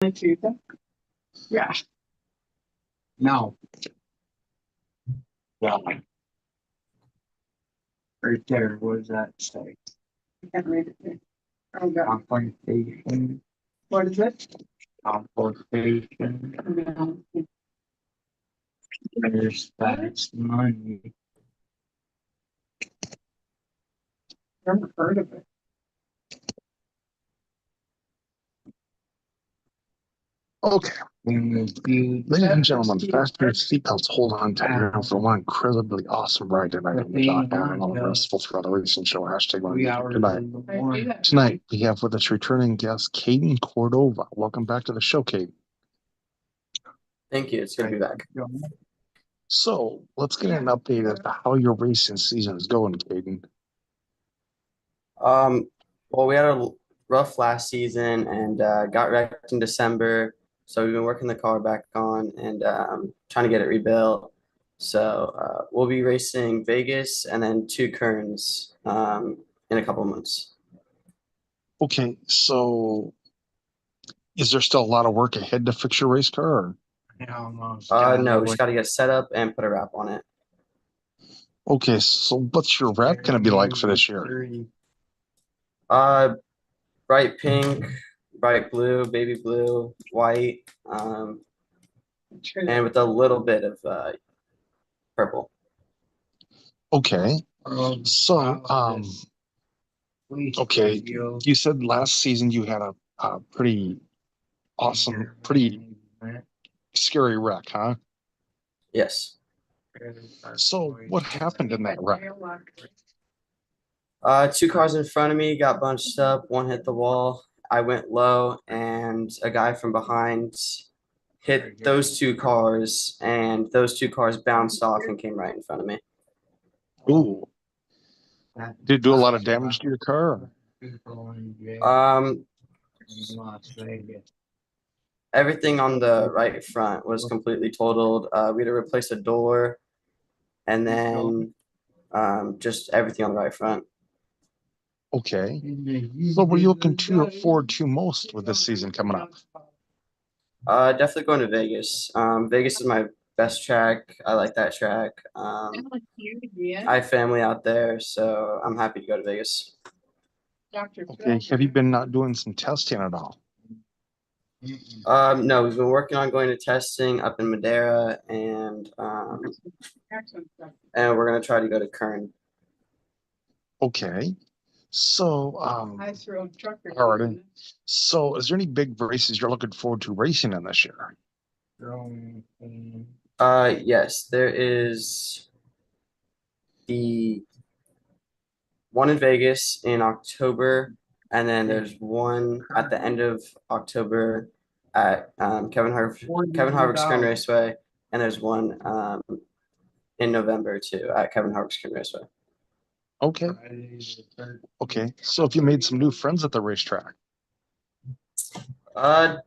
Yeah. No. Yeah. Right there. What does that say? I can't read it. Oh, God. Compensation. What is it? Compensation. There's that's money. Never heard of it. Okay. Ladies and gentlemen, fasten your seatbelts, hold on to now for one incredibly awesome ride tonight on the Doc Down on the Restful Throttle Racing Show. Hashtag one. Goodbye. Tonight, we have with us returning guest Caden Cordova. Welcome back to the show, Caden. Thank you. It's good to be back. So, let's get an update as to how your racing season is going, Caden. Well, we had a rough last season and got wrecked in December. So we've been working the car back on and trying to get it rebuilt. So we'll be racing Vegas and then 2 Kerns in a couple of months. Okay, so is there still a lot of work ahead to fix your race car? Or? No, we just got to get set up and put a wrap on it. Okay, so what's your wrap going to be like for this year? Bright pink, bright blue, baby blue, white, and with a little bit of purple. Okay, so okay, you said last season you had a pretty awesome, pretty scary wreck, huh? Yes. So what happened in that wreck? 2 cars in front of me got bunched up. One hit the wall. I went low, and a guy from behind hit those 2 cars, and those 2 cars bounced off and came right in front of me. Ooh. Did it do a lot of damage to your car? Everything on the right front was completely totaled. We had to replace a door, and then just everything on the right front. Okay. So what are you looking forward to most with this season coming up? Definitely going to Vegas. Vegas is my best track. I like that track. I have family out there, so I'm happy to go to Vegas. Okay. Have you been not doing some testing at all? No, we've been working on going to testing up in Madeira, and we're gonna try to go to Kern. Okay. So, alrighty. So, is there any big races you're looking forward to racing in this year? Yes, there is the one in Vegas in October, and then there's one at the end of October at Kevin Harvick's Kern Raceway, and there's one in November too at Kevin Harvick's Kern Raceway. Okay. Okay. So, if you made some new friends at the racetrack? Yeah,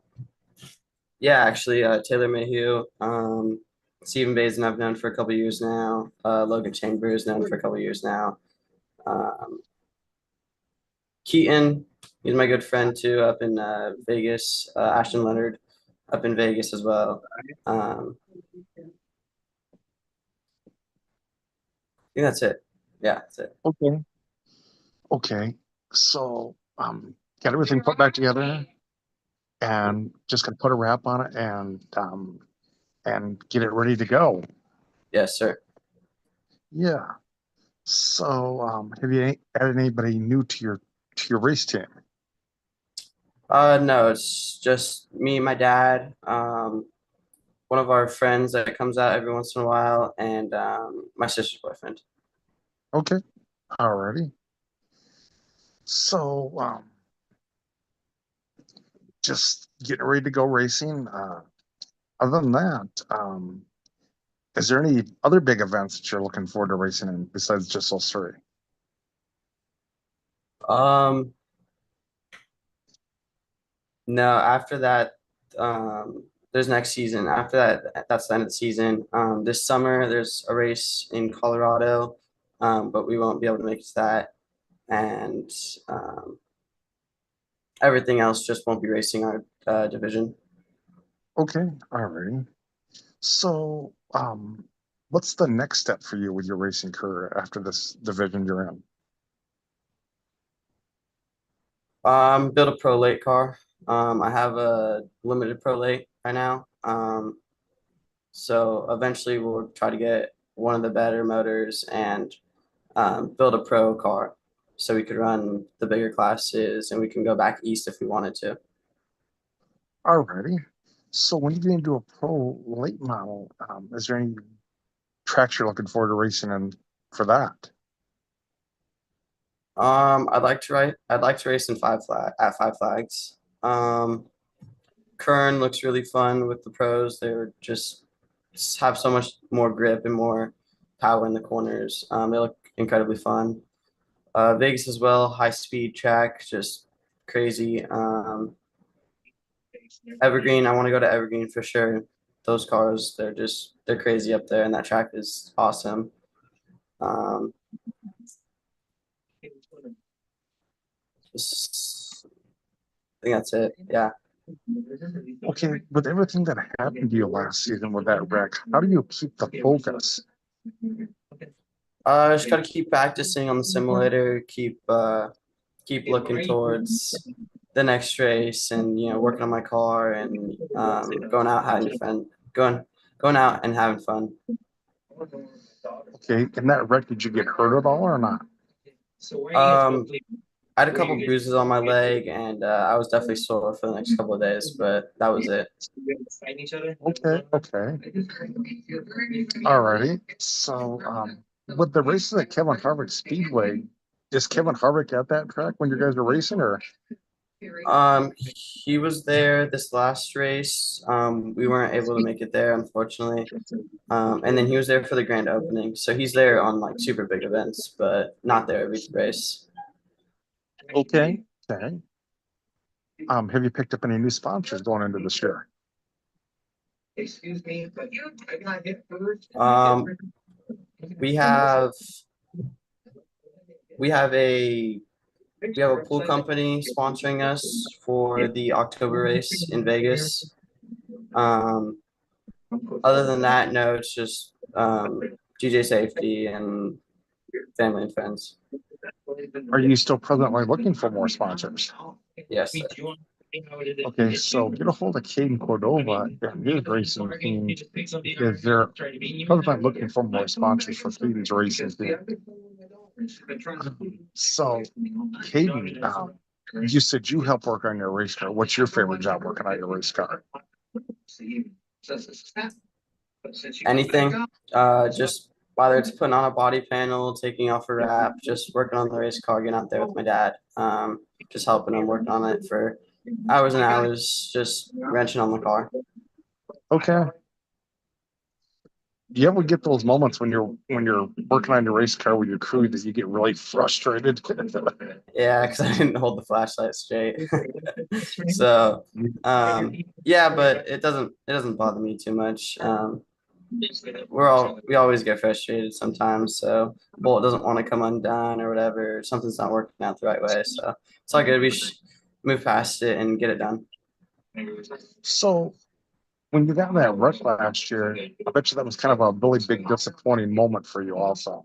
actually, Taylor Mayhew, Stephen Bazin I've known for a couple years now. Logan Chambers known for a couple years now. Keaton, he's my good friend too, up in Vegas. Ashton Leonard, up in Vegas as well. I think that's it. Yeah, that's it. Okay. Okay. So, got everything put back together, and just gonna put a wrap on it and get it ready to go. Yes, sir. Yeah. So, have you added anybody new to your race team? No, it's just me and my dad. One of our friends that comes out every once in a while, and my sister's boyfriend. Okay. Alrighty. So, just getting ready to go racing. Other than that, is there any other big events that you're looking forward to racing in besides just those 3? No, after that, there's next season. After that, that's the end of the season. This summer, there's a race in Colorado, but we won't be able to make it to that. And everything else just won't be racing our division. Okay, all right. So, what's the next step for you with your racing career after this division you're in? Build a pro late car. I have a limited pro late right now. So eventually we'll try to get one of the better motors and build a pro car so we could run the bigger classes and we can go back east if we wanted to. Alrighty. So when you get into a pro late model, is there any tracks you're looking forward to racing in for that? I'd like to race in Five Flags. Kern looks really fun with the pros. They're just have so much more grip and more power in the corners. They look incredibly fun. Vegas as well, high speed track, just crazy. Evergreen, I want to go to Evergreen for sure. Those cars, they're crazy up there, and that track is awesome. Um, I think that's it. Yeah. Okay, with everything that happened to you last season with that wreck, how do you keep the focus? Just gotta keep practicing on the simulator, keep looking towards the next race and working on my car and going out and having fun. Okay, in that wreck, did you get hurt at all or not? Um, I had a couple bruises on my leg and I was definitely sore for the next couple of days, but that was it. Okay, okay. Alrighty. So, with the races at Kevin Harvick Speedway, is Kevin Harvick at that track when you guys are racing, or He was there this last race. We weren't able to make it there, unfortunately. And then he was there for the grand opening. So he's there on like super big events, but not there every race. okay? Okay. Have you picked up any new sponsors going into this year? Um, we have we have a we have a pool company sponsoring us for the October race in Vegas. Um, Other than that, no, it's just DJ safety and family and friends. Are you still presently looking for more sponsors? Yes, sir. Okay, so get a hold of Caden Cordova and his racing team because they're presently looking for more sponsors for Caden's racing team. So, Caden, you said you help work on your race car. What's your favorite job working on your race car? Anything, just whether it's putting on a body panel, taking off a wrap, just working on the race car, getting out there with my dad, just helping him work on it for hours and hours, just wrenching on the car. Okay. Do you ever get those moments when you're working on your race car with your crew that you get really frustrated? Yeah, because I didn't hold the flashlight straight. So, yeah, but it doesn't bother me too much. We always get frustrated sometimes. So, bolt doesn't want to come undone or whatever. Something's not working out the right way. So it's all good. We should move past it and get it done. So when you got that rush last year, I bet you that was kind of a really big disappointing moment for you also.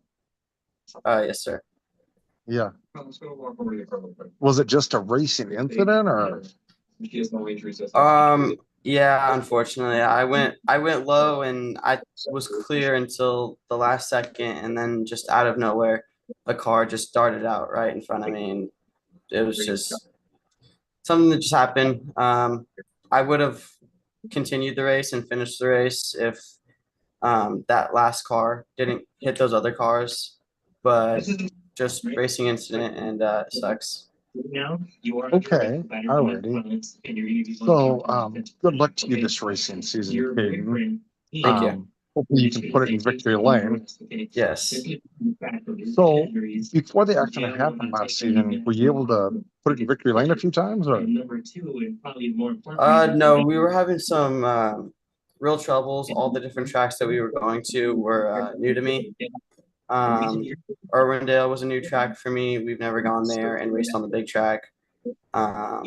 Yes, sir. Yeah. Was it just a racing incident or? Yeah, unfortunately, I went low and I was clear until the last second, and then just out of nowhere, the car just darted out right in front of me, and it was just something that just happened. I would have continued the race and finished the race if that last car didn't hit those other cars, but just racing incident and it sucks. Okay, alrighty. So, good luck to you this racing season, Caden. Thank you. Hopefully you can put it in victory lane. Yes. So, before the accident happened last season, were you able to put it in victory lane a few times, or? No, we were having some real troubles. All the different tracks that we were going to were new to me. Irwindale was a new track for me. We've never gone there and raced on the big track. Um,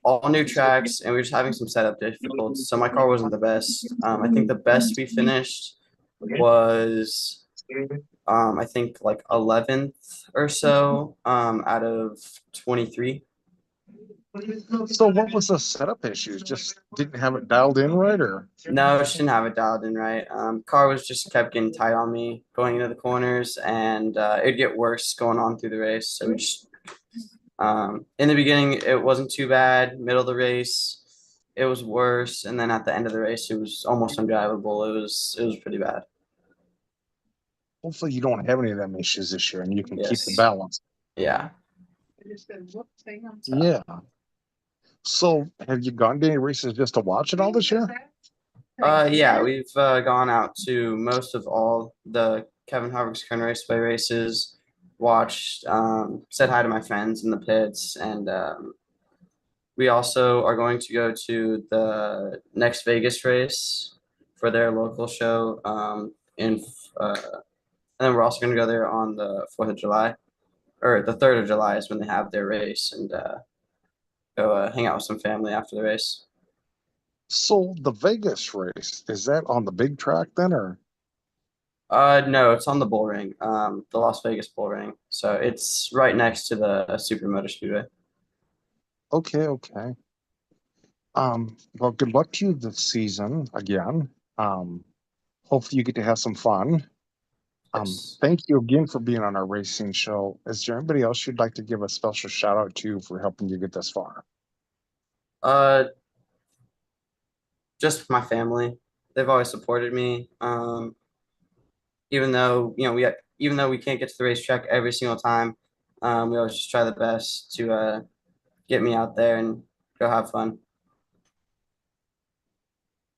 all new tracks, and we were just having some setup difficulties. So my car wasn't the best. I think the best we finished was I think like 11th or so out of 23. So what was the setup issues? Just didn't have it dialed in right, or? No, I shouldn't have it dialed in right. Car was just kept getting tight on me going into the corners, and it'd get worse going on through the race. So we just in the beginning it wasn't too bad. Middle of the race it was worse, and then at the end of the race it was almost undrivable. It was pretty bad. Hopefully you don't have any of them issues this year and you can keep the Yes. balance. Yeah. Yeah. So have you gone to any races just to watch it all this year? Yeah, we've gone out to most of all the Kevin Harvick's Kern Raceway races, watched, said hi to my friends in the pits, and we also are going to go to the next Vegas race for their local show, and then we're also going to go there on the 4th of July, or the 3rd of July is when they have their race, and go hang out with some family after the race. So the Vegas race, is that on the big track then, or? No, it's on the bull ring, the Las Vegas bull ring. So it's right next to the Super Motor Speedway. Okay, okay. Well, good luck to you this season again. Hopefully you get to have some fun. Yes. Thank you again for being on our racing show. Is there anybody else you'd like to give a special shout out to for helping you get this far? Uh, just my family. They've always supported me. Even though even though we can't get to the racetrack every single time, we always just try the best to get me out there and go have fun.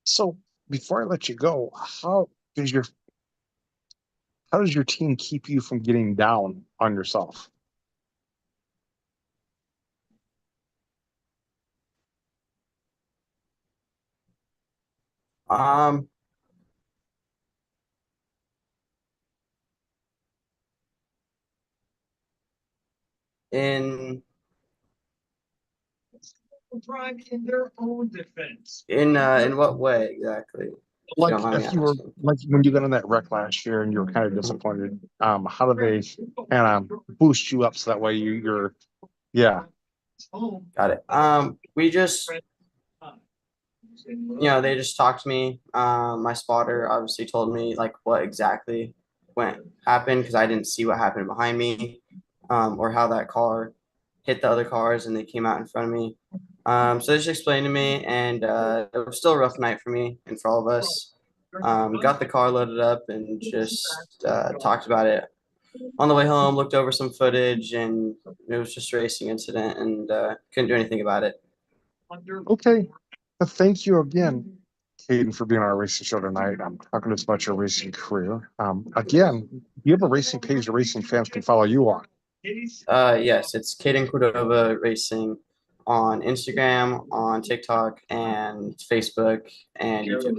So before I let you go, how does your team keep you from getting down on yourself? Um, in In their own defense. in what way exactly? If you Like don't mind me if you were asking. like when you got on that wreck last year and you were kind of disappointed, how do they kind of boost you up so that way you're yeah. Got it. We just they just talked to me. My spotter obviously told me like what exactly went happened because I didn't see what happened behind me, or how that car hit the other cars and they came out in front of me. So they just explained to me, and it was still a rough night for me and for all of us. Got the car loaded up and just talked about it on the way home. Looked over some footage, and it was just a racing incident, and couldn't do anything about it. Okay. Thank you again, Caden, for being on our racing show tonight. I'm talking to us about your racing career. Again, you have a racing page the racing fans can follow you on. Yes, it's Caden Cordova Racing on Instagram, on TikTok, and Facebook and YouTube.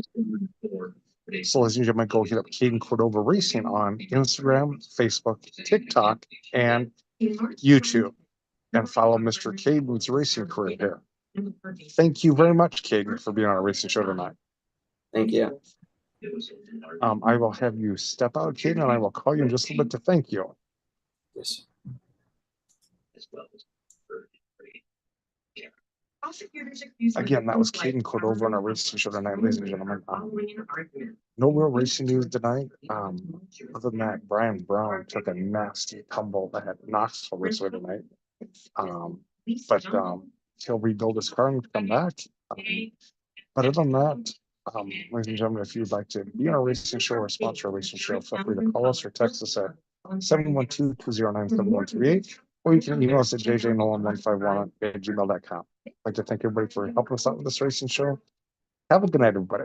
So ladies and gentlemen, go hit up Caden Cordova Racing on Instagram, Facebook, TikTok, and YouTube, and follow Mr. Caden's racing career here. Thank you very much, Caden, for being on our racing show tonight. Thank you. I will have you step out, Caden, and I will call you in just a little bit to thank you. Yes. Again, that was Caden Cordova on our racing show tonight, ladies and gentlemen. No real racing news tonight. Other than that, Brian Brown took a nasty tumble at Knoxville Raceway tonight. But he'll rebuild his car and come back. But other than that, ladies and gentlemen, if you'd like to be on a racing show or sponsor a racing show, feel free to call us or text us at 712-209-7138, or you can email us at jjnolan151@gmail.com. I'd like to thank everybody for helping us out with this racing show. Have a good night, everybody.